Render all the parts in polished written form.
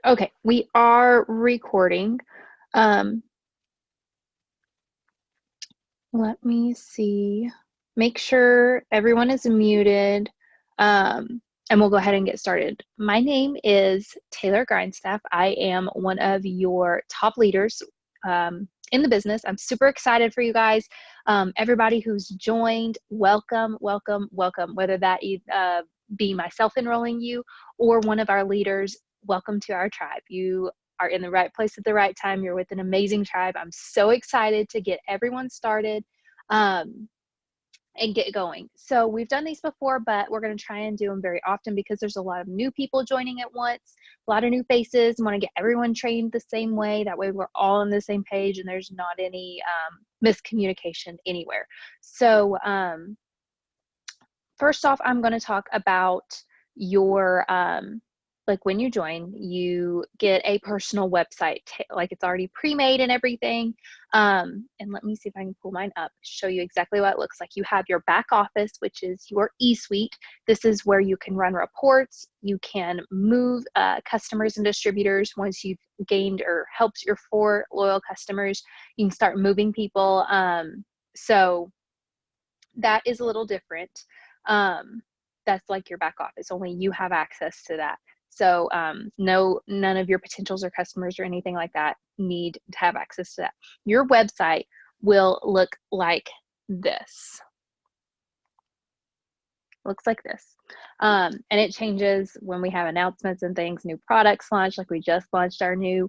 Okay, we are recording. Um, Let me see. Make sure everyone is muted, and we'll go ahead and get started. My name is Taylor Grindstaff. I am one of your top leaders in the business. I'm super excited for you guys. Everybody who's joined, welcome, welcome, welcome. Whether that be myself enrolling you or one of our leaders, welcome to our tribe. You are in the right place at the right time. You're with an amazing tribe. I'm so excited to get everyone started and get going. So we've done these before, but we're going to try and do them very often because there's a lot of new people joining at once, a lot of new faces. I want to get everyone trained the same way. That way we're all on the same page and there's not any miscommunication anywhere. So first off, I'm going to talk about your like when you join, you get a personal website, like it's already pre-made and everything. And let me see if I can pull mine up, show you exactly what it looks like. You have your back office, which is your e-suite. This is where you can run reports. You can move customers and distributors. Once you've gained or helped your 4 loyal customers, you can start moving people. So that is a little different. That's like your back office. Only you have access to that. So none of your potentials or customers or anything like that need to have access to that. Your website will look like this. Looks like this. And it changes when we have announcements and things, new products launched, like we just launched our new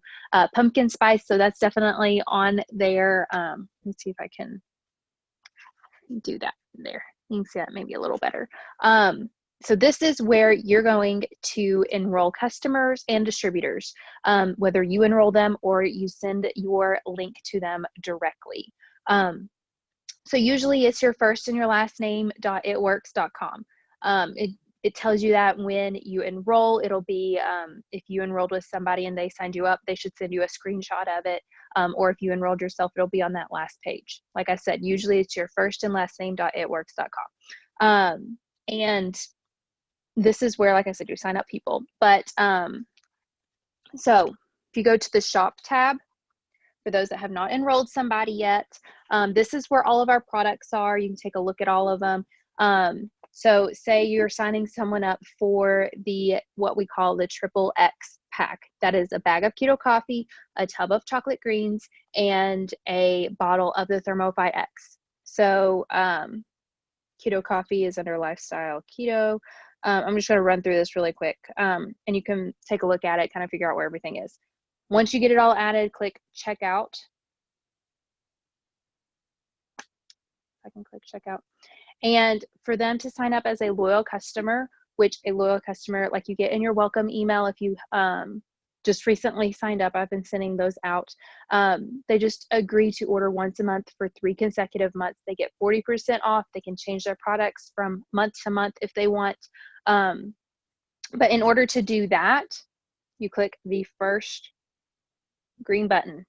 pumpkin spice. So that's definitely on there. Let's see if I can do that there. You can see that maybe a little better. So this is where you're going to enroll customers and distributors, whether you enroll them or you send your link to them directly. So usually it's your first and your last name.itworks.com. It tells you that when you enroll, it'll be, if you enrolled with somebody and they signed you up, they should send you a screenshot of it. Or if you enrolled yourself, it'll be on that last page. Like I said, usually it's your first and last name.itworks.com. And this is where, like I said, you sign up people. But so if you go to the shop tab, for those that have not enrolled somebody yet, this is where all of our products are. You can take a look at all of them. So say you're signing someone up for what we call the Triple X pack. That is a bag of keto coffee, a tub of chocolate greens, and a bottle of the Thermofy X. So keto coffee is under lifestyle keto. I'm just going to run through this really quick, and you can take a look at it, kind of figure out where everything is. Once you get it all added, click checkout. I can click checkout. And for them to sign up as a loyal customer, which a loyal customer, like you get in your welcome email, if you just recently signed up, I've been sending those out. They just agree to order once a month for 3 consecutive months. They get 40% off. They can change their products from month to month if they want. But in order to do that, you click the first green button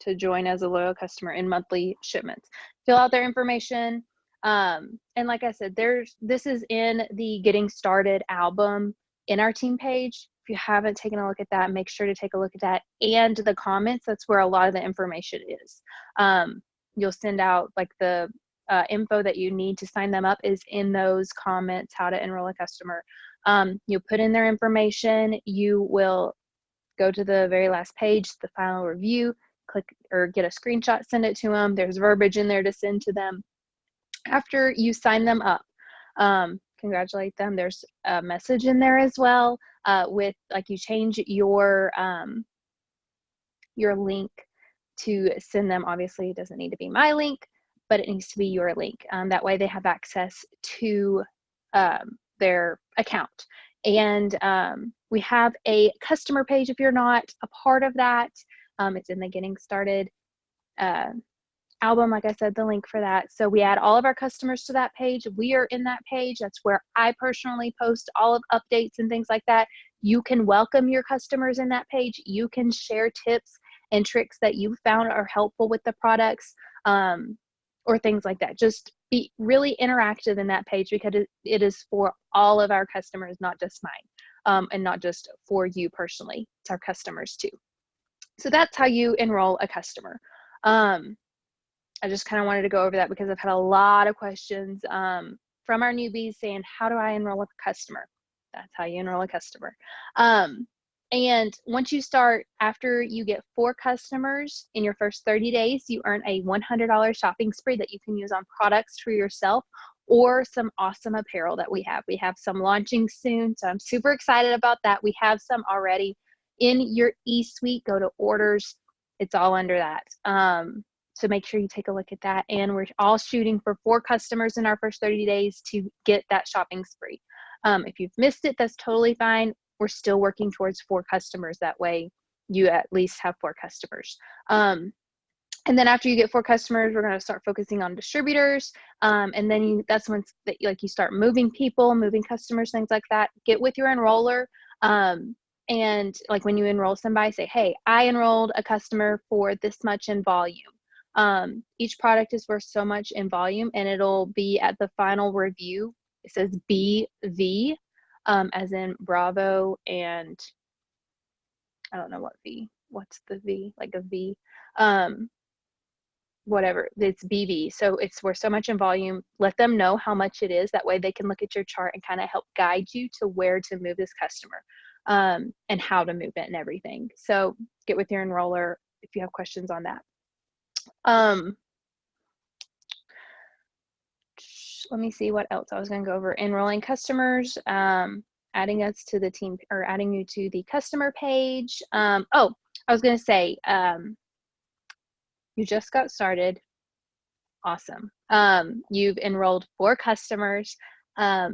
to join as a loyal customer in monthly shipments. Fill out their information. And like I said, this is in the Getting Started album in our team page. If you haven't taken a look at that, make sure to take a look at that. And the comments, that's where a lot of the information is. You'll send out like the info that you need to sign them up is in those comments, how to enroll a customer. You put in their information, you will go to the very last page, the final review, click or get a screenshot, send it to them. There's verbiage in there to send to them. After you sign them up, congratulate them. There's a message in there as well with like you change your link to send them. Obviously, it doesn't need to be my link, but it needs to be your link. That way they have access to their account. And we have a customer page if you're not a part of that. It's in the Getting Started album, like I said, the link for that. So we add all of our customers to that page. We are in that page. That's where I personally post all of updates and things like that. You can welcome your customers in that page. You can share tips and tricks that you found are helpful with the products or things like that. Just be really interactive in that page because it is for all of our customers, not just and not just for you personally. It's our customers too. So that's how you enroll a customer. I just kind of wanted to go over that because I've had a lot of questions from our newbies saying, how do I enroll a customer? That's how you enroll a customer. And once you start, after you get 4 customers in your first 30 days, you earn a $100 shopping spree that you can use on products for yourself or some awesome apparel that we have. We have some launching soon, so I'm super excited about that. We have some already in your e-suite. Go to orders. It's all under that. So make sure you take a look at that. And we're all shooting for 4 customers in our first 30 days to get that shopping spree. If you've missed it, that's totally fine. We're still working towards 4 customers. That way you at least have 4 customers. And then after you get 4 customers, we're going to start focusing on distributors. And then that's when you start moving people, moving customers, things like that. Get with your enroller. And like when you enroll somebody, say, hey, I enrolled a customer for this much in volume. Each product is worth so much in volume, and it'll be at the final review. It says BV, as in Bravo, and I don't know what V. What's the V? Like a V. Whatever. It's BV. So it's worth so much in volume. Let them know how much it is. That way they can look at your chart and kind of help guide you to where to move this customer, and how to move it and everything. So get with your enroller if you have questions on that. Let me see what else I was going to go over. Enrolling customers, adding us to the team, or adding you to the customer page. Oh, I was going to say, you just got started. Awesome. You've enrolled 4 customers. I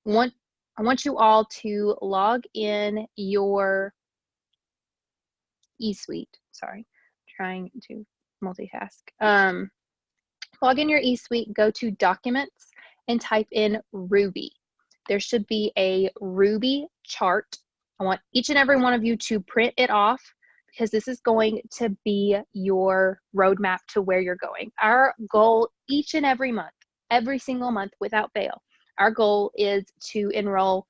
want you all to log in your eSuite. Sorry, trying to multitask. Log in your eSuite, go to Documents, and type in Ruby. There should be a Ruby chart. I want each and every one of you to print it off, because this is going to be your roadmap to where you're going. Our goal each and every month, every single month without fail, our goal is to enroll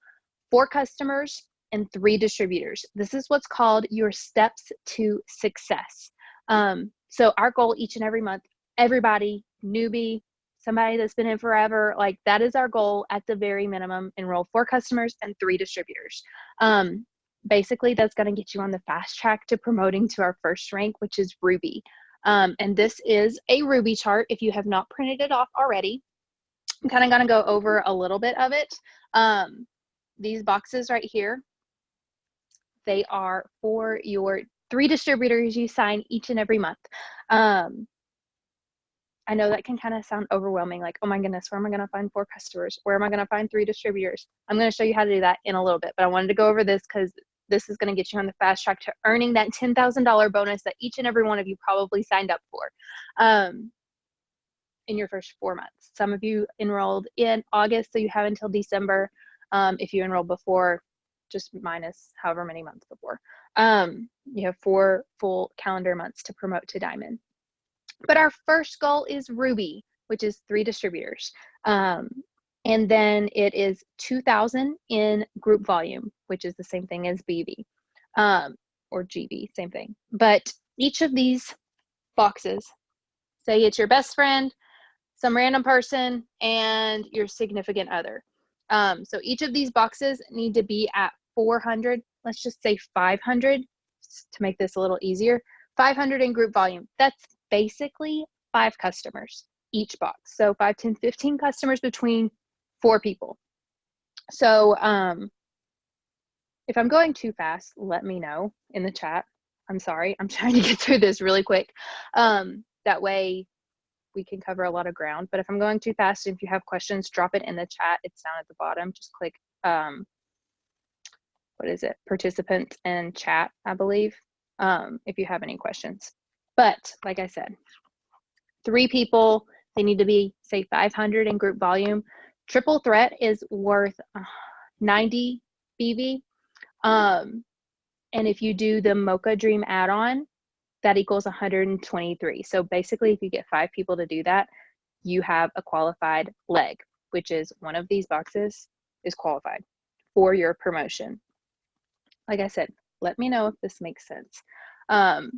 4 customers and 3 distributors. This is what's called your steps to success. So our goal each and every month, everybody, newbie, somebody that's been in forever, like that is our goal at the very minimum. Enroll 4 customers and 3 distributors. Basically, that's going to get you on the fast track to promoting to our first rank, which is Ruby. And this is a Ruby chart. If you have not printed it off already, I'm kind of going to go over a little bit of it. These boxes right here, they are for your 3 distributors you sign each and every month. I know that can kind of sound overwhelming, like, oh my goodness, where am I going to find 4 customers? Where am I going to find 3 distributors? I'm going to show you how to do that in a little bit, but I wanted to go over this because this is going to get you on the fast track to earning that $10,000 bonus that each and every one of you probably signed up for in your first 4 months. Some of you enrolled in August, so you have until December. If you enrolled before, just minus however many months before. You have 4 full calendar months to promote to Diamond. But our first goal is Ruby, which is 3 distributors. And then it is 2,000 in group volume, which is the same thing as BV, or GB, same thing. But each of these boxes, say it's your best friend, some random person, and your significant other. So each of these boxes need to be at 400, let's just say 500 to make this a little easier, 500 in group volume. That's basically 5 customers each box. So 5, 10, 15 customers between 4 people. So if I'm going too fast, let me know in the chat. I'm sorry, I'm trying to get through this really quick. That way we can cover a lot of ground. But if I'm going too fast, if you have questions, drop it in the chat. It's down at the bottom. Just click, what is it? Participants and chat, I believe, if you have any questions. But like I said, 3 people, they need to be, say, 500 in group volume. Triple threat is worth 90 BV. And if you do the Mocha Dream add-on, that equals 123. So basically, if you get 5 people to do that, you have a qualified leg, which is one of these boxes is qualified for your promotion. Like I said, let me know if this makes sense.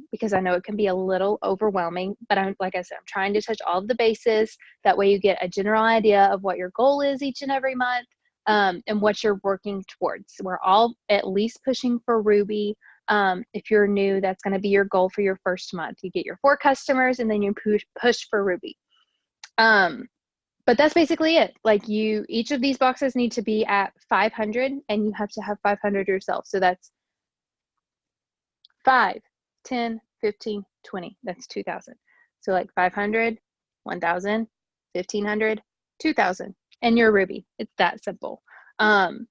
Because I know it can be a little overwhelming, but like I said, I'm trying to touch all of the bases. That way you get a general idea of what your goal is each and every month, and what you're working towards. We're all at least pushing for Ruby. If you're new, that's going to be your goal for your first month. You get your 4 customers and then you push for Ruby. But that's basically it. Like each of these boxes need to be at 500, and you have to have 500 yourself. So that's 5, 10, 15, 20. That's 2,000. So like 500, 1,000, 1,500, 2,000, and you're Ruby. It's that simple. That's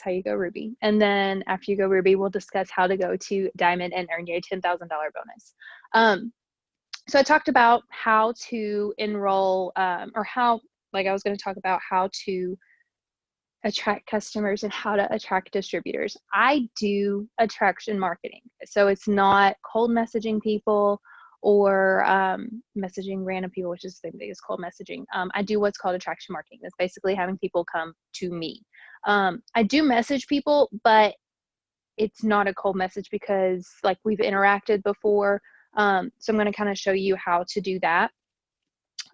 how you go Ruby. And then after you go Ruby, we'll discuss how to go to Diamond and earn your $10,000 bonus. So I talked about how to enroll, or how, like I was going to talk about how to attract customers and how to attract distributors. I do attraction marketing. So it's not cold messaging people or messaging random people, which is the same thing as cold messaging. I do what's called attraction marketing. That's basically having people come to me. I do message people, but it's not a cold message because like we've interacted before. So I'm going to kind of show you how to do that.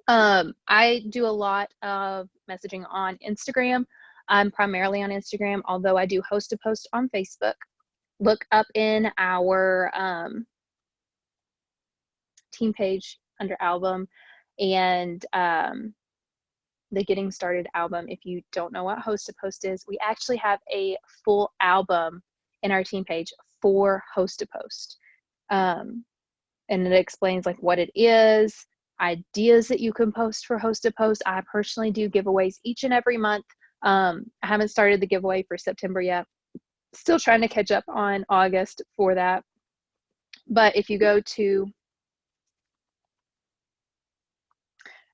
I do a lot of messaging on Instagram. I'm primarily on Instagram, although I do host a post on Facebook. Look up in our team page under album and the Getting Started album. If you don't know what host a post is, we actually have a full album in our team page for host a post. And it explains like what it is, ideas that you can post for host a post. I personally do giveaways each and every month. I haven't started the giveaway for September yet. Still trying to catch up on August for that. But if you go to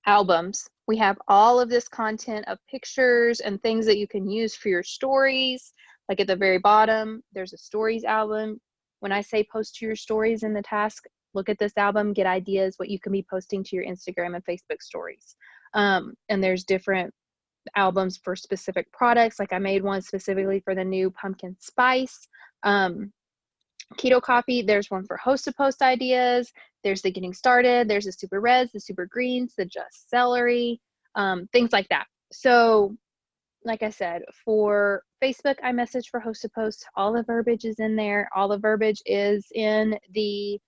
albums, we have all of this content of pictures and things that you can use for your stories. Like at the very bottom, there's a stories album. When I say post to your stories in the task, look at this album, get ideas what you can be posting to your Instagram and Facebook stories. And there's different albums for specific products. Like I made one specifically for the new pumpkin spice keto coffee. There's one for host to post ideas. There's the Getting Started. There's the super reds, the super greens, the just celery, things like that. So like I said, for Facebook, I message for host to post. All the verbiage is in there. All the verbiage is in the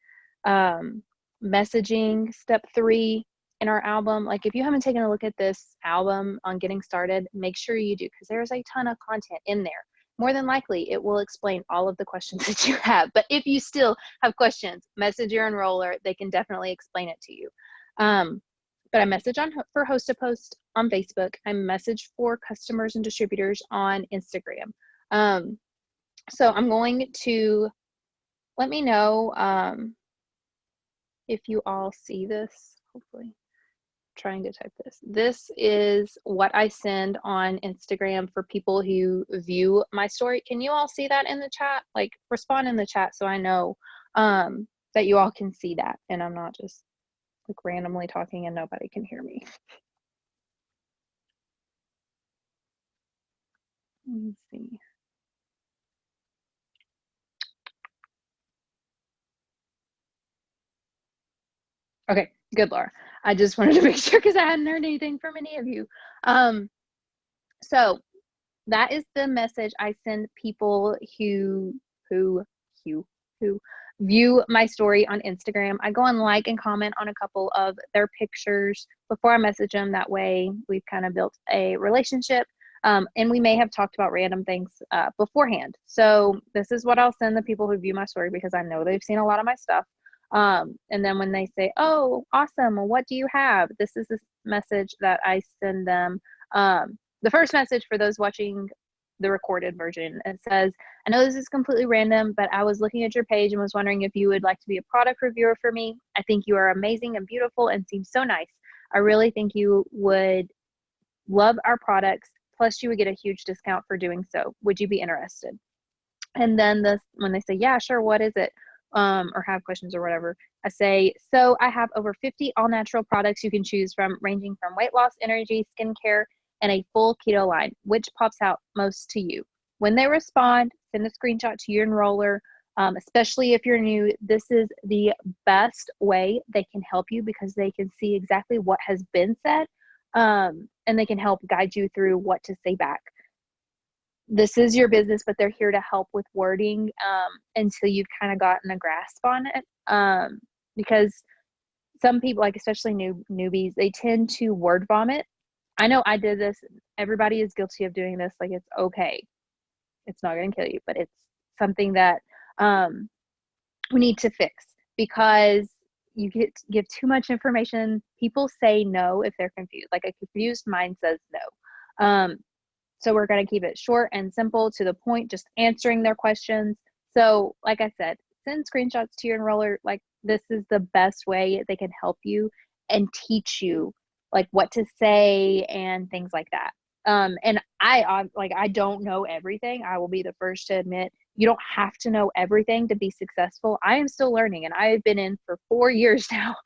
messaging step 3 in our album. Like if you haven't taken a look at this album on Getting Started, make sure you do, because there's a ton of content in there. More than likely, it will explain all of the questions that you have. But if you still have questions, message your enroller. They can definitely explain it to you. But I message for host to post on Facebook. I message for customers and distributors on Instagram. So I'm going to let me know if you all see this, hopefully. Trying to type this. This is what I send on Instagram for people who view my story. Can you all see that in the chat? Like respond in the chat so I know that you all can see that and I'm not just like randomly talking and nobody can hear me. Let me see. Okay, good, Laura. I just wanted to make sure because I hadn't heard anything from any of you. So that is the message I send people who view my story on Instagram. I go and like and comment on a couple of their pictures before I message them. That way we've kind of built a relationship. And we may have talked about random things beforehand. So this is what I'll send the people who view my story because I know they've seen a lot of my stuff. And then when they say, oh, awesome, well, what do you have? This is the message that I send them. The first message for those watching the recorded version, it says, I know this is completely random, but I was looking at your page and was wondering if you would like to be a product reviewer for me. I think you are amazing and beautiful and seem so nice. I really think you would love our products. Plus you would get a huge discount for doing so. Would you be interested? And then when they say, yeah, sure, what is it? Or have questions or whatever, I say, so I have over 50 all natural products you can choose from, ranging from weight loss, energy, skincare, and a full keto line. Which pops out most to you? When they respond, send a screenshot to your enroller. Especially if you're new, this is the best way they can help you because they can see exactly what has been said, and they can help guide you through what to say back. This is your business, but they're here to help with wording until you've kind of gotten a grasp on it. Because some people, like especially newbies, they tend to word vomit. I know I did this. Everybody is guilty of doing this. Like, it's okay. It's not going to kill you, but it's something that we need to fix because you give too much information. People say no if they're confused. Like, a confused mind says no. So we're going to keep it short and simple, to the point, just answering their questions. So like I said, send screenshots to your enroller. Like, this is the best way they can help you and teach you like what to say and things like that. And I don't know everything. I will be the first to admit, you don't have to know everything to be successful. I am still learning, and I've been in for 4 years now.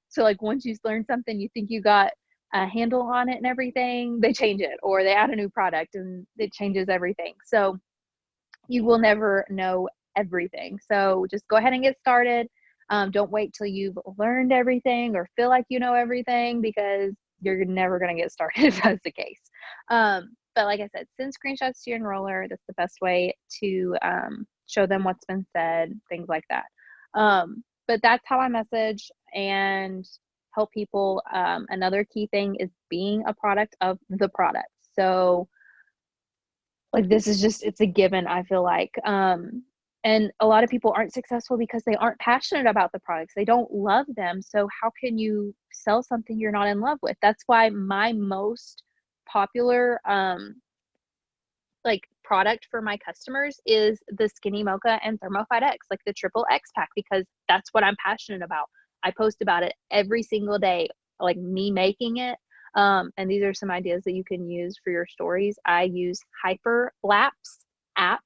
So like, once you learn something, you think you got a handle on it and everything, they change it, or they add a new product and it changes everything. So you will never know everything. So just go ahead and get started. Don't wait till you've learned everything or feel like you know everything, because you're never going to get started if that's the case. But like I said, send screenshots to your enroller. That's the best way to show them what's been said, things like that. But that's how I message and help people. Another key thing is being a product of the product. So like, this is just, it's a given, I feel like. And a lot of people aren't successful because they aren't passionate about the products. They don't love them. So how can you sell something you're not in love with? That's why my most popular like product for my customers is the Skinny Mocha and Thermophyte X, like the triple X pack, because that's what I'm passionate about. I post about it every single day, like me making it. And these are some ideas that you can use for your stories. I use Hyperlapse app.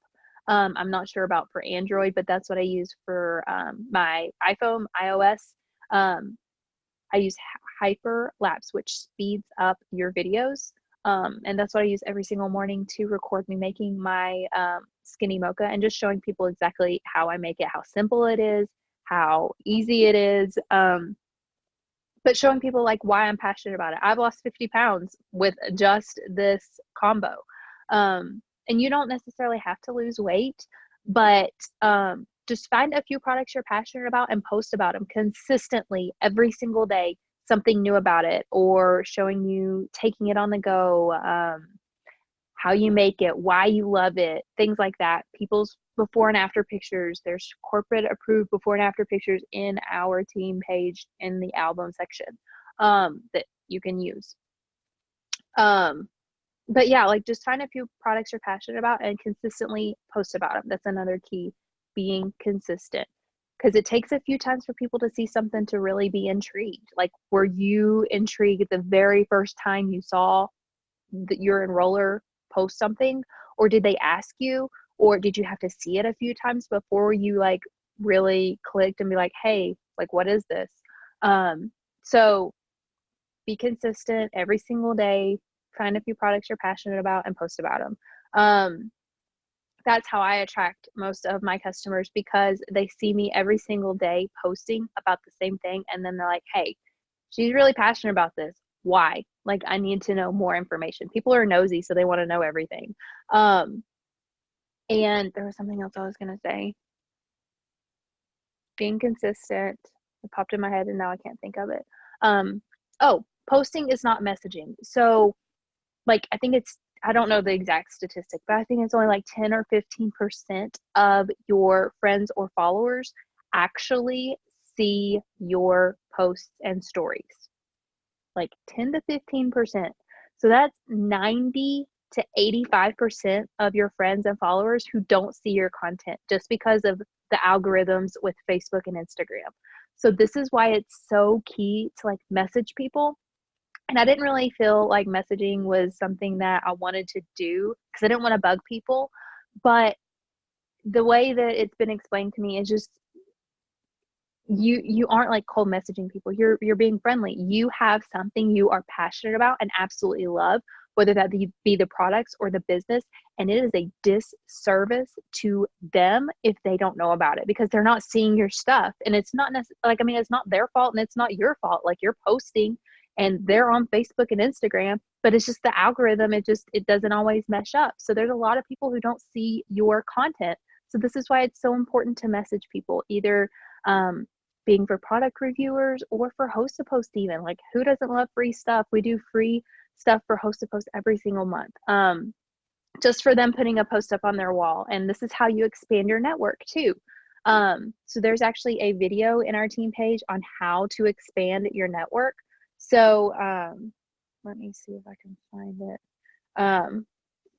I'm not sure about for Android, but that's what I use for my iPhone, iOS. I use Hyperlapse, which speeds up your videos. And that's what I use every single morning to record me making my Skinny Mocha, and just showing people exactly how I make it, how simple it is, how easy it is. But showing people like why I'm passionate about it. I've lost 50 pounds with just this combo. And you don't necessarily have to lose weight, but just find a few products you're passionate about and post about them consistently every single day, something new about it, or showing you taking it on the go, how you make it, why you love it, things like that. People's before and after pictures. There's corporate approved before and after pictures in our team page in the album section that you can use. But yeah, like, just find a few products you're passionate about and consistently post about them. That's another key, being consistent, because it takes a few times for people to see something to really be intrigued. Like, were you intrigued the very first time you saw your enroller post something, or did they ask you, or did you have to see it a few times before you like really clicked and be like, hey, like, what is this? So be consistent every single day. Find a few products you're passionate about and post about them. That's how I attract most of my customers, because they see me every single day posting about the same thing, and then they're like, hey, she's really passionate about this. Why? Like, I need to know more information. People are nosy, so they want to know everything. And there was something else I was going to say. Being consistent. It popped in my head and now I can't think of it. Posting is not messaging. So like, I don't know the exact statistic, but I think it's only like 10 or 15% of your friends or followers actually see your posts and stories. Like 10 to 15%. So that's 90 to 85% of your friends and followers who don't see your content, just because of the algorithms with Facebook and Instagram. So this is why it's so key to like message people. And I didn't really feel like messaging was something that I wanted to do because I didn't want to bug people. But the way that it's been explained to me is just, you aren't like cold messaging people. You're being friendly. You have something you are passionate about and absolutely love. whether that be the products or the business. And it is a disservice to them if they don't know about it, because they're not seeing your stuff. And it's not like, I mean, it's not their fault and it's not your fault. Like, you're posting and they're on Facebook and Instagram, but it's just the algorithm. It doesn't always mesh up. So there's a lot of people who don't see your content. So this is why it's so important to message people, either being for product reviewers or for host to post. Even, like, who doesn't love free stuff? We do free stuff for host to post every single month, just for them putting a post up on their wall. And this is how you expand your network too. So there's actually a video in our team page on how to expand your network. So let me see if I can find it.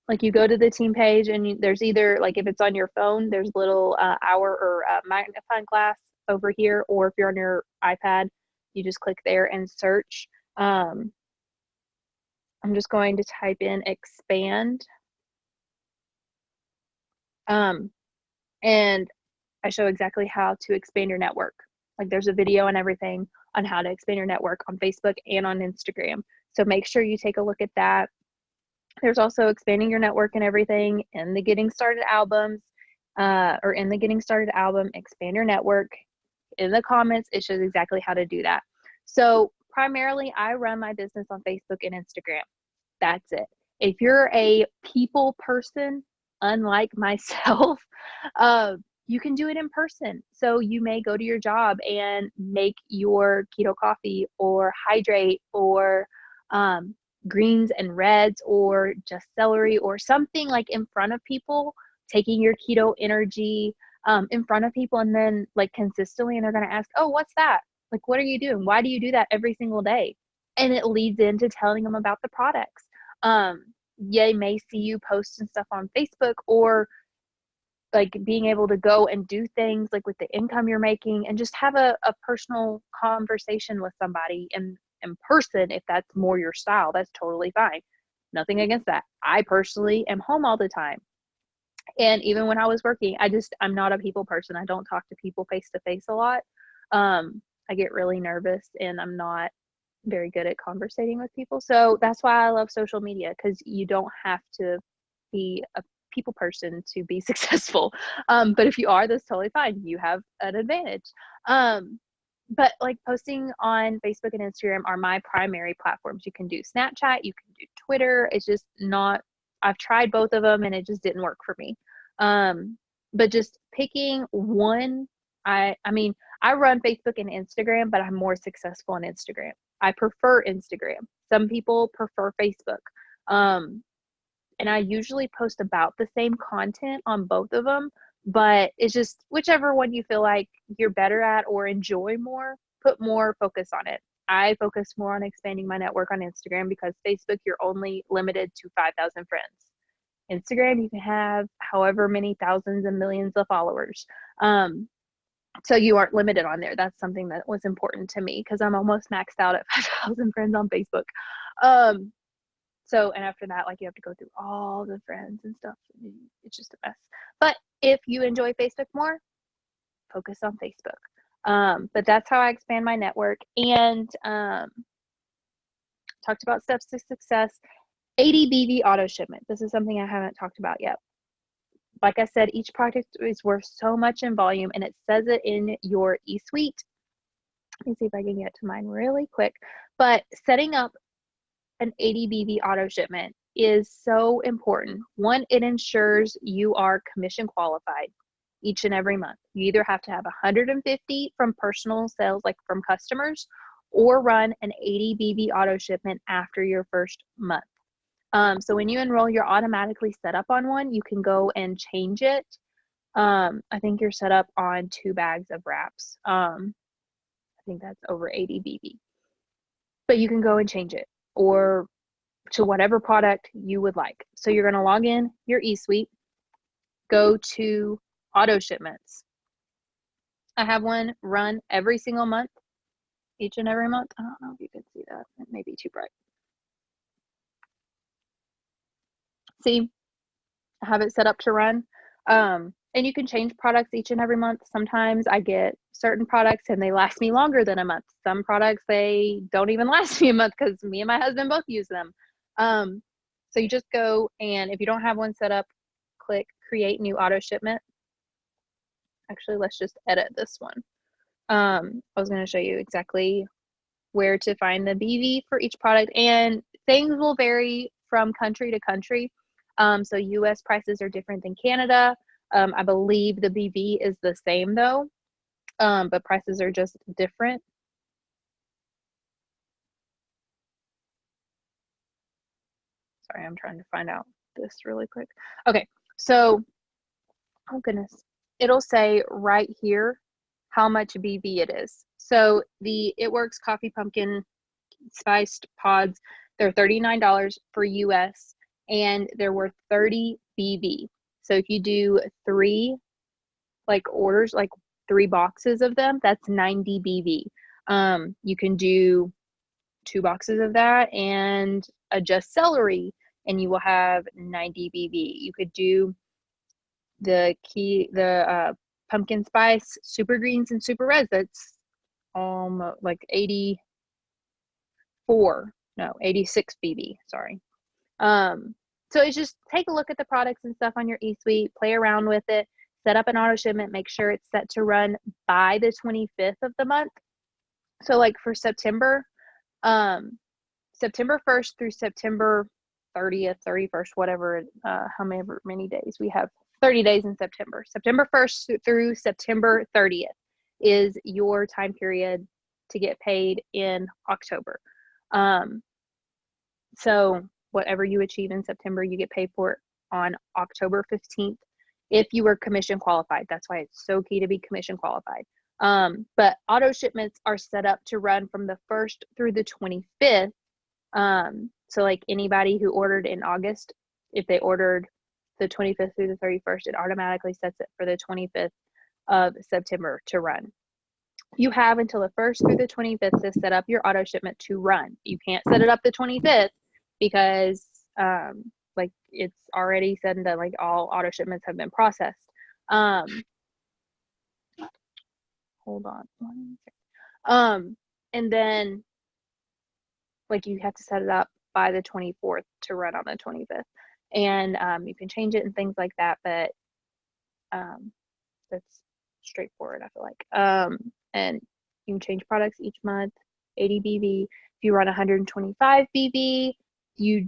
Like, you go to the team page and there's either, like, if it's on your phone, there's a little hour or magnifying glass over here, or if you're on your iPad, you just click there and search. I'm just going to type in expand. And I show exactly how to expand your network. Like, there's a video and everything on how to expand your network on Facebook and on Instagram. So make sure you take a look at that. There's also expanding your network and everything in the Getting Started albums, or in the Getting Started album, expand your network. In the comments, it shows exactly how to do that. So primarily, I run my business on Facebook and Instagram. That's it. If you're a people person, unlike myself, you can do it in person. So you may go to your job and make your keto coffee or hydrate or greens and reds or just celery or something, like, in front of people, taking your keto energy in front of people, and then, like, consistently, and they're going to ask, oh, what's that? Like, what are you doing? Why do you do that every single day? And it leads into telling them about the products. They may see you post and stuff on Facebook, or like being able to go and do things like with the income you're making and just have a personal conversation with somebody in person. If that's more your style, that's totally fine. Nothing against that. I personally am home all the time. And even when I was working, I'm not a people person. I don't talk to people face to face a lot. I get really nervous and I'm not very good at conversating with people. So that's why I love social media, because you don't have to be a people person to be successful. But if you are, that's totally fine. You have an advantage. But like, posting on Facebook and Instagram are my primary platforms. You can do Snapchat, you can do Twitter. It's just not, I've tried both of them and it just didn't work for me. But just picking one, I mean, I run Facebook and Instagram, but I'm more successful on Instagram. I prefer Instagram. Some people prefer Facebook. And I usually post about the same content on both of them, but it's just whichever one you feel like you're better at or enjoy more, put more focus on it. I focus more on expanding my network on Instagram, because Facebook, you're only limited to 5,000 friends. Instagram, you can have however many thousands and millions of followers. So you aren't limited on there. That's something that was important to me, because I'm almost maxed out at 5,000 friends on Facebook. So, and after that, like, you have to go through all the friends and stuff. It's just a mess. But if you enjoy Facebook more, focus on Facebook. But that's how I expand my network. And talked about steps to success. ADBV auto shipment. This is something I haven't talked about yet. Like I said, each product is worth so much in volume, and it says it in your e-suite. Let me see if I can get to mine really quick. But setting up an ADBV auto shipment is so important. One, it ensures you are commission qualified each and every month. You either have to have 150 from personal sales, like from customers, or run an ADBV auto shipment after your first month. So when you enroll, you're automatically set up on one. You can go and change it. I think you're set up on 2 bags of wraps. I think that's over ADBV. But you can go and change it, or to whatever product you would like. So you're going to log in your eSuite, go to auto shipments. I have one run every single month, each and every month. I don't know if you can see that. It may be too bright. See, I have it set up to run. And you can change products each and every month. Sometimes I get certain products and they last me longer than a month. Some products, they don't even last me a month, because me and my husband both use them. So you just go, and if you don't have one set up, click create new auto shipment. Actually, let's just edit this one. I was going to show you exactly where to find the BV for each product, and things will vary from country to country. So US prices are different than Canada. I believe the BV is the same though, but prices are just different. Sorry, I'm trying to find out this really quick. Okay, so, oh goodness, it'll say right here how much BV it is. So the It Works coffee pumpkin spiced pods, they're $39 for US, and they're worth 30 BV. So if you do 3 orders, like 3 boxes of them, that's 90 BV. You can do 2 boxes of that and adjust celery, and you will have 90 BV. You could do the pumpkin spice super greens and super reds. That's almost like 86 BV. Sorry. So it's just take a look at the products and stuff on your eSuite, play around with it, set up an auto shipment, make sure it's set to run by the 25th of the month. So like for September, September 1st through September 30th, 31st, whatever, however many days we have, 30 days in September. September 1st through September 30th is your time period to get paid in October. So whatever you achieve in September, you get paid for it on October 15th if you were commission qualified. That's why it's so key to be commission qualified. But auto shipments are set up to run from the 1st through the 25th. So like anybody who ordered in August, if they ordered the 25th through the 31st, it automatically sets it for the 25th of September to run. You have until the 1st through the 25th to set up your auto shipment to run. You can't set it up the 25th because like it's already said that like all auto shipments have been processed. Hold on one second. And then like you have to set it up by the 24th to run on the 25th, and you can change it and things like that, but that's straightforward, I feel like. And you can change products each month. 80 BV. If you run 125 BV, you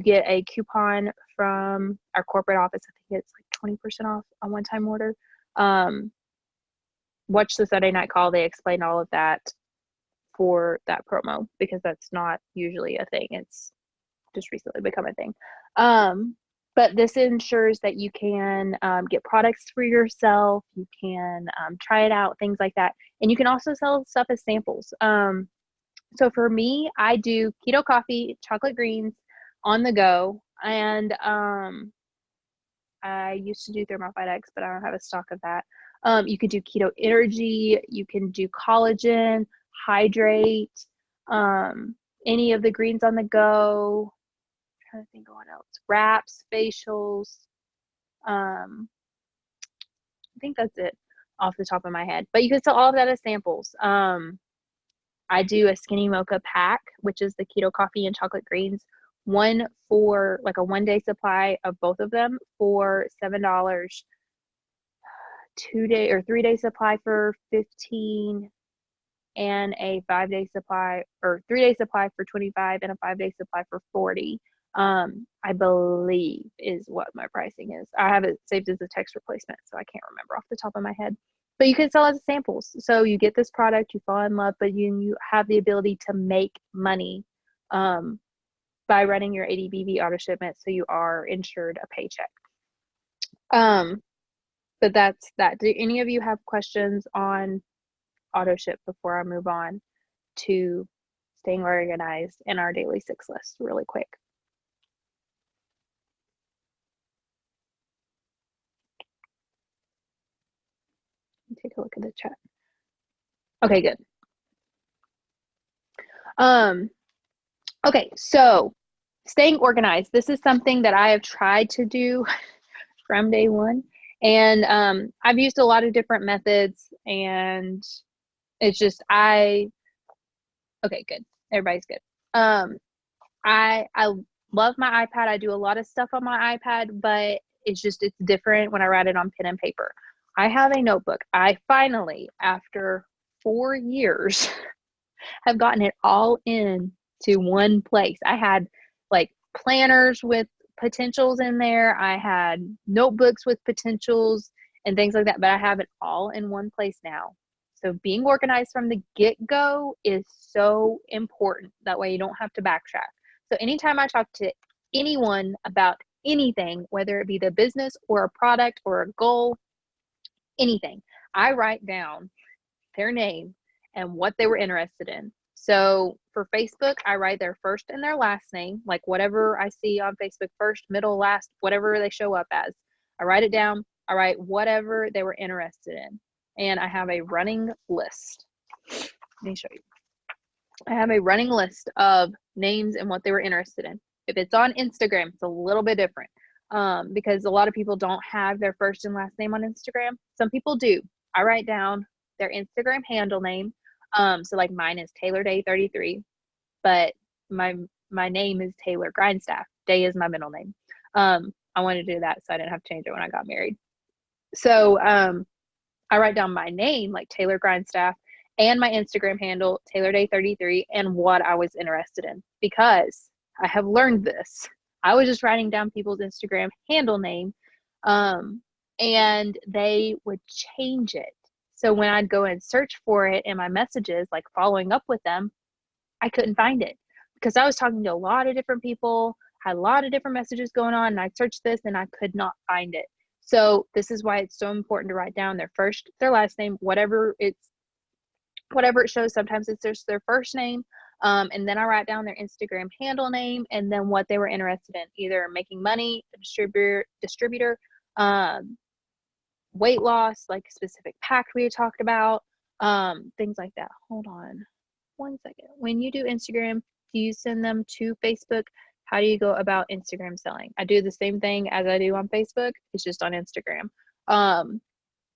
get a coupon from our corporate office. I think it's like 20% off a one-time order. Watch the Sunday Night Call. They explain all of that for that promo because that's not usually a thing. It's just recently become a thing. But this ensures that you can get products for yourself. You can try it out, things like that. And you can also sell stuff as samples. So for me, I do keto coffee, chocolate greens on the go. And I used to do Thermophyte X, but I don't have a stock of that. You could do keto energy. You can do collagen, hydrate, any of the greens on the go. I'm trying to think of what else. Wraps, facials. I think that's it off the top of my head. But you can sell all of that as samples. I do a skinny mocha pack, which is the keto coffee and chocolate greens. One for like a 1-day supply of both of them for $7. 2-day or 3-day supply for $15, and a 5-day supply or 3-day supply for $25, and a 5-day supply for $40. I believe is what my pricing is. I have it saved as a text replacement, so I can't remember off the top of my head. But you can sell as samples. So you get this product, you fall in love, but you have the ability to make money by running your 80 BV auto shipment, so you are insured a paycheck. But that's that. Do any of you have questions on auto ship before I move on to staying organized in our daily 6 list really quick? Take a look at the chat. Okay, good. Okay, so staying organized. This is something that I have tried to do from day one. And I've used a lot of different methods, and it's just okay, good. Everybody's good. I love my iPad. I do a lot of stuff on my iPad, but it's different when I write it on pen and paper. I have a notebook. I finally, after 4 years, have gotten it all in to one place. I had like planners with potentials in there. I had notebooks with potentials and things like that, but I have it all in one place now. So being organized from the get-go is so important. That way you don't have to backtrack. So anytime I talk to anyone about anything, whether it be the business or a product or a goal, anything, I write down their name and what they were interested in. So for Facebook, I write their first and their last name, like whatever I see on Facebook, first, middle, last, whatever they show up as. I write it down. I write whatever they were interested in. And I have a running list. Let me show you. I have a running list of names and what they were interested in. If it's on Instagram, it's a little bit different because a lot of people don't have their first and last name on Instagram. Some people do. I write down their Instagram handle name. So like mine is Taylor Day 33, but my name is Taylor Grindstaff. Day is my middle name. I wanted to do that so I didn't have to change it when I got married. So I write down my name, like Taylor Grindstaff, and my Instagram handle, Taylor Day 33, and what I was interested in, because I have learned this. I was just writing down people's Instagram handle name, and they would change it. So when I'd go and search for it in my messages, like following up with them, I couldn't find it because I was talking to a lot of different people, had a lot of different messages going on, and I searched this and I could not find it. So this is why it's so important to write down their first, their last name, whatever it shows. Sometimes it's just their first name. And then I write down their Instagram handle name and then what they were interested in, either making money, a distributor, weight loss, like a specific pack we had talked about, things like that. Hold on one second. When you do Instagram, do you send them to Facebook? How do you go about Instagram selling? I do the same thing as I do on Facebook. It's just on Instagram.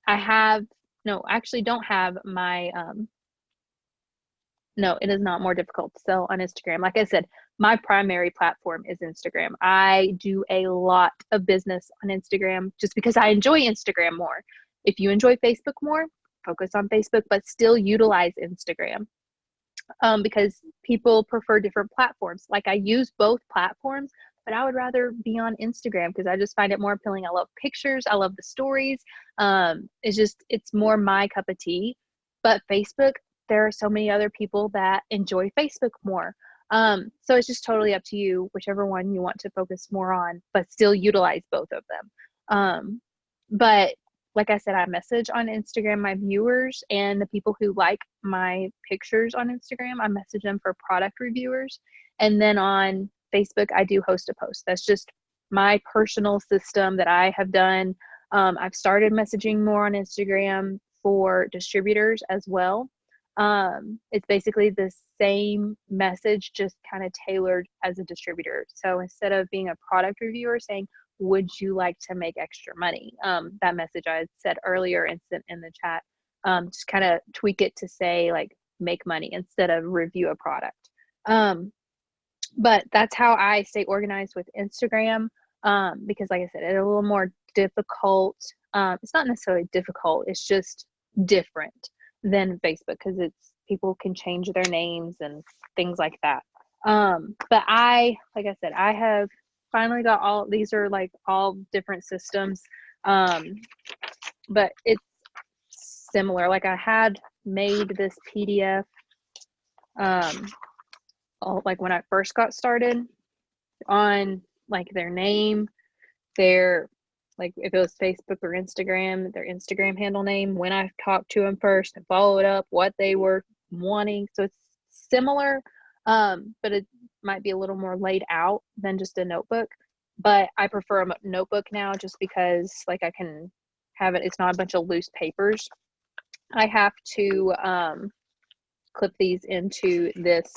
Actually don't have my, no, it is not more difficult to sell on Instagram. Like I said, my primary platform is Instagram. I do a lot of business on Instagram just because I enjoy Instagram more. If you enjoy Facebook more, focus on Facebook, but still utilize Instagram. Because people prefer different platforms. Like I use both platforms, but I would rather be on Instagram because I just find it more appealing. I love pictures. I love the stories. It's more my cup of tea. But Facebook, there are so many other people that enjoy Facebook more. So it's just totally up to you, whichever one you want to focus more on, but still utilize both of them. But like I said, I message on Instagram my viewers and the people who like my pictures on Instagram. I message them for product reviewers. And then on Facebook, I do host a post. That's just my personal system that I have done. I've started messaging more on Instagram for distributors as well. It's basically the same message, just kind of tailored as a distributor. So instead of being a product reviewer saying, would you like to make extra money? That message I had said earlier and sent in the chat, just kind of tweak it to say like make money instead of review a product. But that's how I stay organized with Instagram, because like I said, it's a little more difficult. It's not necessarily difficult. It's just different than Facebook because people can change their names and things like that. But like I said, I have finally got these are like all different systems. But it's similar. Like I had made this PDF, like when I first got started on like their name, like if it was Facebook or Instagram, their Instagram handle name, when I talked to them first and followed up what they were wanting. So it's similar, but it might be a little more laid out than just a notebook. But I prefer a notebook now just because like I can have it. It's not a bunch of loose papers. I have to clip these into this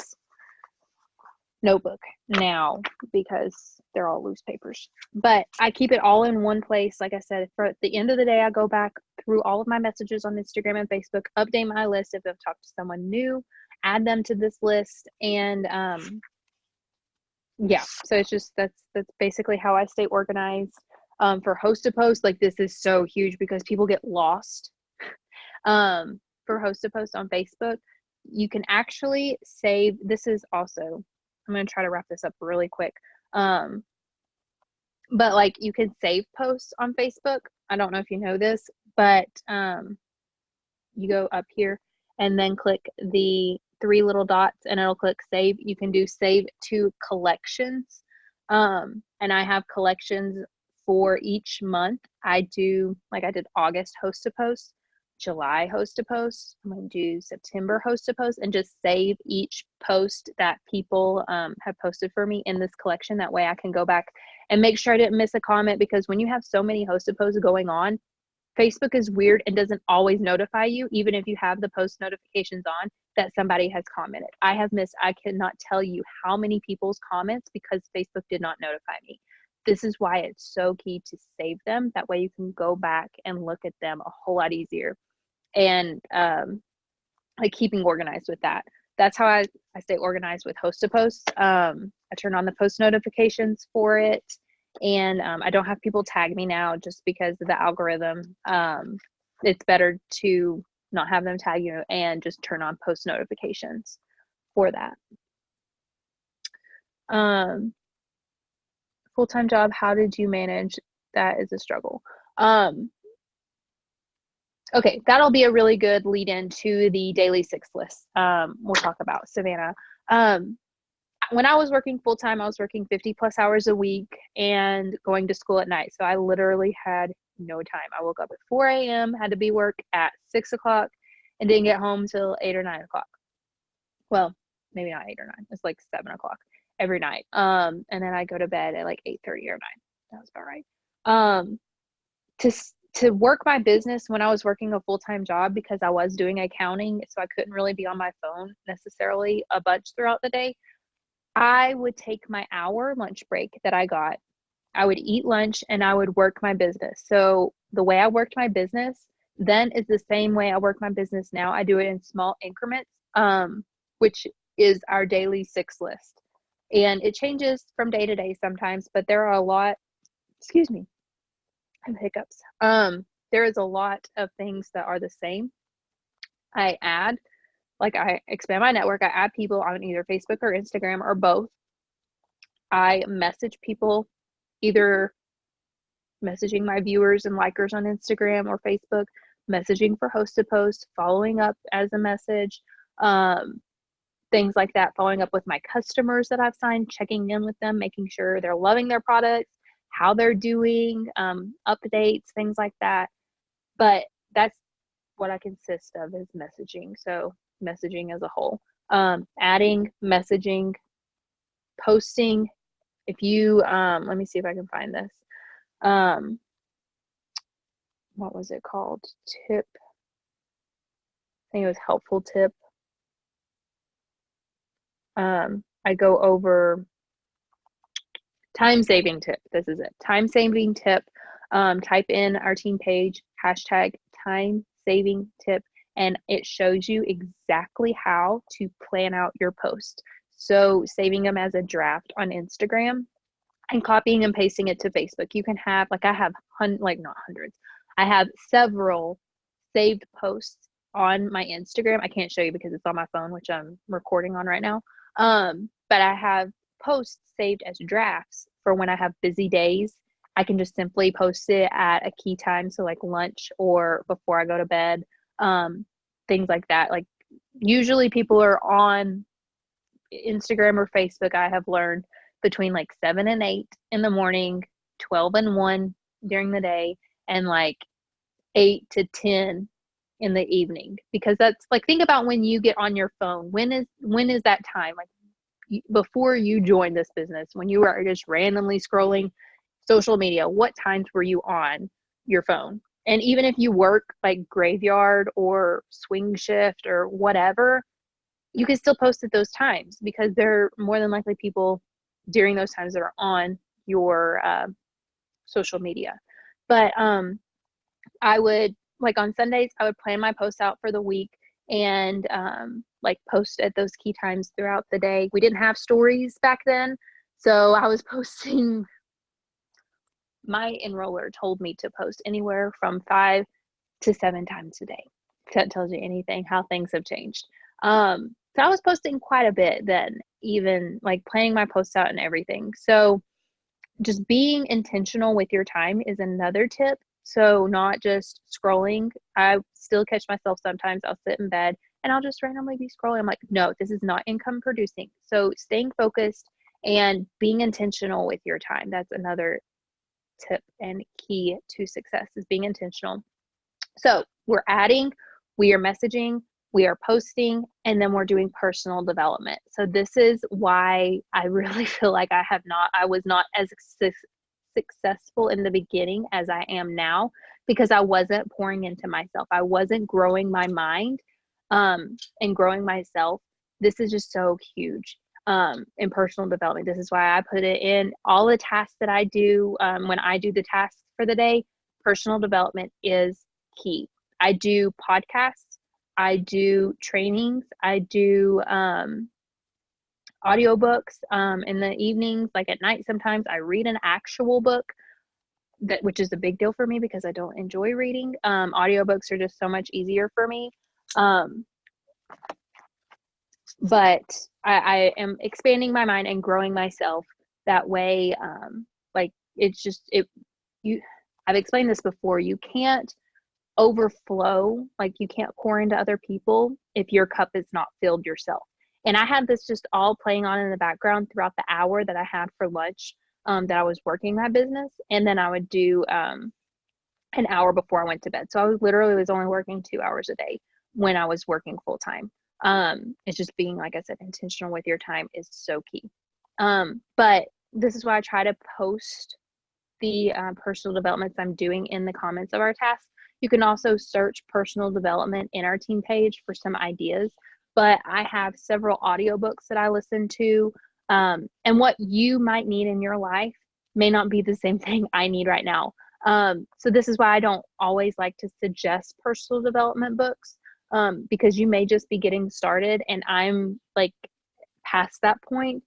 notebook now because they're all loose papers, but I keep it all in one place. Like I said, for at the end of the day, I go back through all of my messages on Instagram and Facebook, update my list if I've talked to someone new, add them to this list, and Yeah, so it's just that's basically how I stay organized. For host to post, like this is so huge because people get lost. For host to post on Facebook, you can actually save. This is also, I'm going to try to wrap this up really quick. But like you can save posts on Facebook. I don't know if you know this, but you go up here and then click the three little dots and it'll click save. You can do save to collections. And I have collections for each month. I do, like I did August host to post, July host to post. I'm going to do September host to post and just save each post that people have posted for me in this collection. That way I can go back and make sure I didn't miss a comment, because when you have so many host to posts going on, Facebook is weird and doesn't always notify you, even if you have the post notifications on, that somebody has commented. I cannot tell you how many people's comments because Facebook did not notify me. This is why it's so key to save them. That way you can go back and look at them a whole lot easier. And like keeping organized with that. That's how I stay organized with host to post. I turn on the post notifications for it. And I don't have people tag me now just because of the algorithm. It's better to not have them tag you and just turn on post notifications for that. Full-time job, how did you manage? That is a struggle. Okay, that'll be a really good lead into the daily six list we'll talk about, Savannah. When I was working full-time, I was working 50 plus hours a week and going to school at night. So I literally had no time. I woke up at 4 a.m., had to be work at 6 o'clock, and didn't get home till 8 or 9 o'clock. Well, maybe not 8 or 9. It's like 7 o'clock every night. And then I go to bed at like 8:30 or 9. That was about right. To work my business when I was working a full-time job, because I was doing accounting, so I couldn't really be on my phone necessarily a bunch throughout the day. I would take my hour lunch break that I got. I would eat lunch and I would work my business. So the way I worked my business then is the same way I work my business now. I do it in small increments, which is our daily six list. And it changes from day to day sometimes, but there are a lot, excuse me, I have hiccups. There is a lot of things that are the same. I expand my network. I add people on either Facebook or Instagram or both. I message people, either messaging my viewers and likers on Instagram or Facebook, messaging for host to post, following up as a message, things like that, following up with my customers that I've signed, checking in with them, making sure they're loving their products, how they're doing, updates, things like that. But that's what I consist of is messaging. So messaging as a whole, adding, messaging, posting. If you, let me see if I can find this. What was it called? Tip. I think it was helpful tip. I go over time saving tip. This is it. Time saving tip. Type in our team page, hashtag time saving tip, and it shows you exactly how to plan out your post. So saving them as a draft on Instagram and copying and pasting it to Facebook. You can have, like I have not hundreds. I have several saved posts on my Instagram. I can't show you because it's on my phone, which I'm recording on right now. But I have posts saved as drafts for when I have busy days. I can just simply post it at a key time, so like lunch or before I go to bed, things like that. Like usually people are on Instagram or Facebook, I have learned, between like 7 and 8 in the morning, 12 and 1 during the day, and like 8 to 10 in the evening. Because that's like, think about when you get on your phone. When is that time? Like before you joined this business, when you were just randomly scrolling social media, what times were you on your phone? And even if you work like graveyard or swing shift or whatever, you can still post at those times because there are more than likely people during those times that are on your social media. But I would, like on Sundays, I would plan my posts out for the week and like post at those key times throughout the day. We didn't have stories back then, So I was posting, my enroller told me to post anywhere from 5 to 7 times a day. If that tells you anything, how things have changed. So I was posting quite a bit then, even like planning my posts out and everything. So just being intentional with your time is another tip. So not just scrolling. I still catch myself sometimes. I'll sit in bed and I'll just randomly be scrolling. I'm like, no, this is not income producing. So staying focused and being intentional with your time. That's another tip and key to success, is being intentional. So we're adding, we are messaging, we are posting, and then we're doing personal development. So this is why I really feel like I was not as successful in the beginning as I am now, because I wasn't pouring into myself. I wasn't growing my mind and growing myself. This is just so huge in personal development. This is why I put it in all the tasks that I do. When I do the tasks for the day, personal development is key. I do podcasts, I do trainings, I do audiobooks in the evenings, like at night sometimes I read an actual book, which is a big deal for me because I don't enjoy reading. Audiobooks are just so much easier for me. But I am expanding my mind and growing myself that way. Like it's just you I've explained this before. You can't overflow, like you can't pour into other people if your cup is not filled yourself. And I had this just all playing on in the background throughout the hour that I had for lunch, that I was working my business, and then I would do an hour before I went to bed. So I was only working 2 hours a day when I was working full time. It's just being, like I said, intentional with your time is so key. But this is why I try to post the personal developments I'm doing in the comments of our tasks. You can also search personal development in our team page for some ideas, but I have several audiobooks that I listen to, and what you might need in your life may not be the same thing I need right now. So this is why I don't always like to suggest personal development books, because you may just be getting started and I'm like past that point.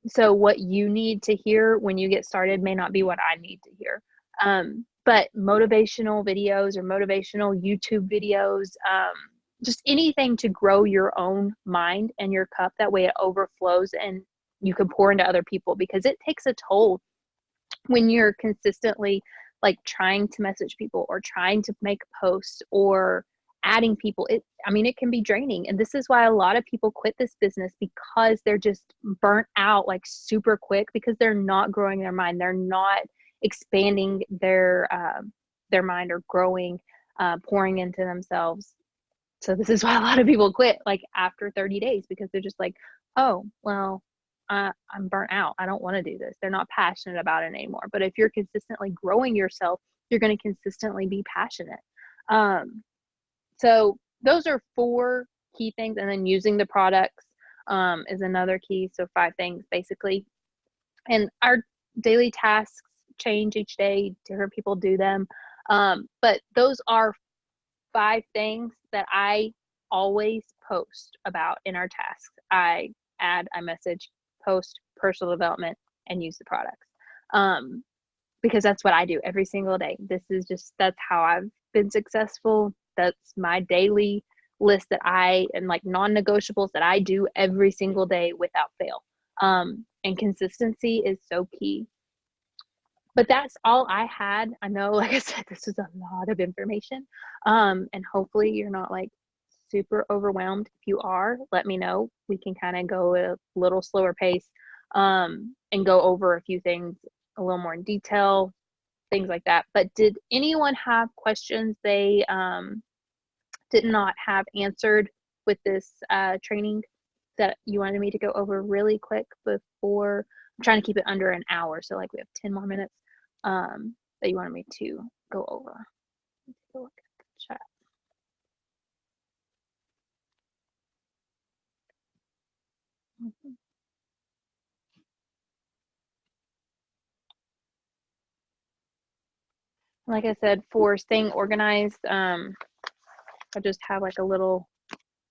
So what you need to hear when you get started may not be what I need to hear. But motivational videos or motivational YouTube videos, just anything to grow your own mind and your cup. That way it overflows and you can pour into other people, because it takes a toll when you're consistently like trying to message people or trying to make posts or adding people. It can be draining. And this is why a lot of people quit this business, because they're just burnt out like super quick, because they're not growing their mind. They're not expanding their mind or growing, pouring into themselves. So this is why a lot of people quit like after 30 days, because they're just like, oh, well, I'm burnt out. I don't want to do this. They're not passionate about it anymore. But if you're consistently growing yourself, you're going to consistently be passionate. So those are 4 key things. And then using the products is another key. So 5 things basically. And our daily tasks change each day. Different people do them. But those are 5 things that I always post about in our tasks. I message, post, personal development, and use the products. Because that's what I do every single day. That's how I've been successful. That's my daily list and like non-negotiables that I do every single day without fail. And consistency is so key. But that's all I had. I know, like I said, this is a lot of information. And hopefully you're not like super overwhelmed. If you are, let me know. We can kind of go at a little slower pace, and go over a few things a little more in detail, things like that. But did anyone have questions they did not have answered with this training that you wanted me to go over really quick before? I'm trying to keep it under an hour, so like we have 10 more minutes, that you wanted me to go over. Let's take a look at the chat. Like I said, for staying organized, I just have like a little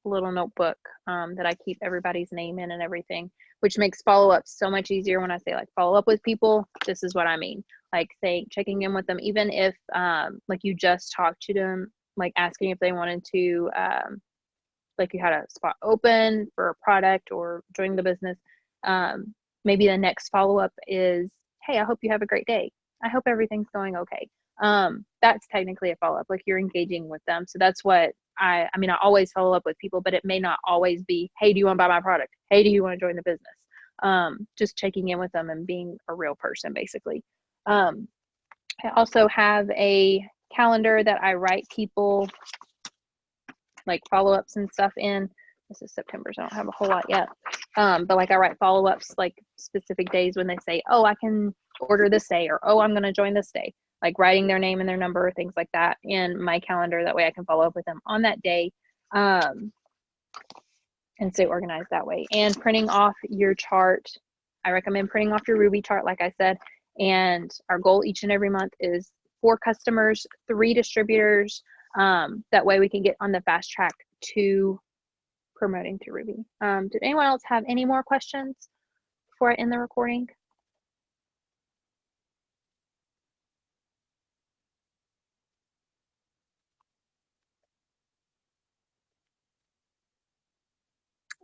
little notebook that I keep everybody's name in and everything, which makes follow-ups so much easier. When I say like follow up with people, this is what I mean. Like say checking in with them, even if like you just talked to them, like asking if they wanted to like you had a spot open for a product or joining the business. Maybe the next follow-up is, hey, I hope you have a great day. I hope everything's going okay. That's technically a follow-up, like you're engaging with them. So that's what I mean, I always follow up with people, but it may not always be, hey, do you want to buy my product? Hey, do you want to join the business? Just checking in with them and being a real person, basically. I also have a calendar that I write people like follow-ups and stuff in. This is September, so I don't have a whole lot yet. But like I write follow-ups like specific days when they say, oh, I can order this day, or oh, I'm going to join this day. Like writing their name and their number, things like that in my calendar. That way I can follow up with them on that day and stay organized that way. And printing off your chart. I recommend printing off your Ruby chart, like I said. And our goal each and every month is 4 customers, 3 distributors. That way we can get on the fast track to promoting to Ruby. Did anyone else have any more questions before I end the recording?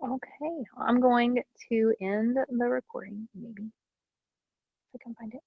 Okay, I'm going to end the recording, maybe if I can find it.